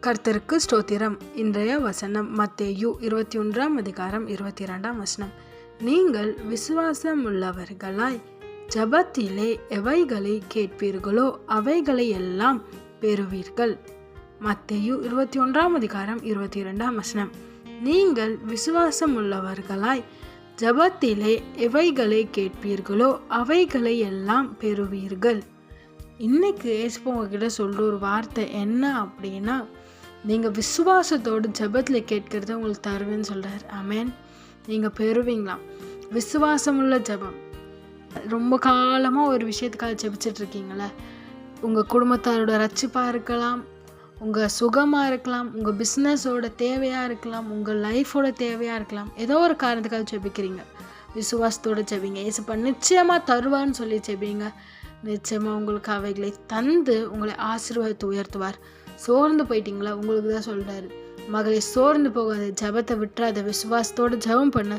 கர்த்தருக்கு ஸ்தோத்திரம். இன்றைய வசனம் மத்தேயு 21:22. நீங்கள் விசுவாசம் உள்ளவர்களாய் ஜெபத்திலே எவைகளை கேட்பீர்களோ அவைகளை எல்லாம் பெறுவீர்கள். மத்தேயு 21:22. நீங்கள் விசுவாசம் உள்ளவர்களாய் ஜெபத்திலே எவைகளை கேட்பீர்களோ அவைகளை எல்லாம் பெறுவீர்கள். இன்னைக்கு ஏசப்பா உங்ககிட்ட சொல்கிற ஒரு வார்த்தை என்ன அப்படின்னா, நீங்கள் விசுவாசத்தோடு ஜெபத்தில் கேட்கறத உங்களுக்கு தருவேன்னு சொல்கிறார். ஆமென். நீங்கள் பெறுவீங்களாம். விசுவாசமுள்ள ஜெபம். ரொம்ப காலமாக ஒரு விஷயத்துக்காக ஜெபிச்சிட்ருக்கீங்களே, உங்கள் குடும்பத்தாரோட ரட்சிப்பாக இருக்கலாம், உங்கள் சுகமாக இருக்கலாம், உங்கள் பிஸ்னஸோட தேவையாக இருக்கலாம், உங்கள் லைஃபோட தேவையாக இருக்கலாம். ஏதோ ஒரு காரணத்துக்காக ஜெபிக்கிறீங்க. விசுவாசத்தோடு ஜெபிங்க. ஏசப்பா நிச்சயமாக தருவான்னு சொல்லி ஜெபிங்க. நிச்சயமாக உங்களுக்கு அவைகளை தந்து உங்களை ஆசீர்வாதத்தை உயர்த்துவார். சோர்ந்து போயிட்டீங்களா? உங்களுக்கு தான் சொல்கிறாரு, மகளை சோர்ந்து போகாத, ஜெபத்தை விட்டுறாத, விசுவாசத்தோடு ஜெபம் பண்ண,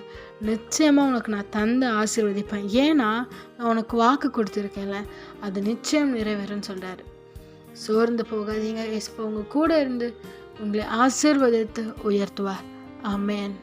நிச்சயமாக உனக்கு நான் தந்து ஆசீர்வதிப்பேன். ஏன்னா நான் உனக்கு வாக்கு கொடுத்துருக்கேன்ல, அது நிச்சயம் நிறைவேறும்னு சொல்கிறாரு. சோர்ந்து போகாதீங்க. ஏசப்பா உங்கள் கூட இருந்து உங்களை ஆசீர்வதித்து உயர்த்துவார். ஆமென்.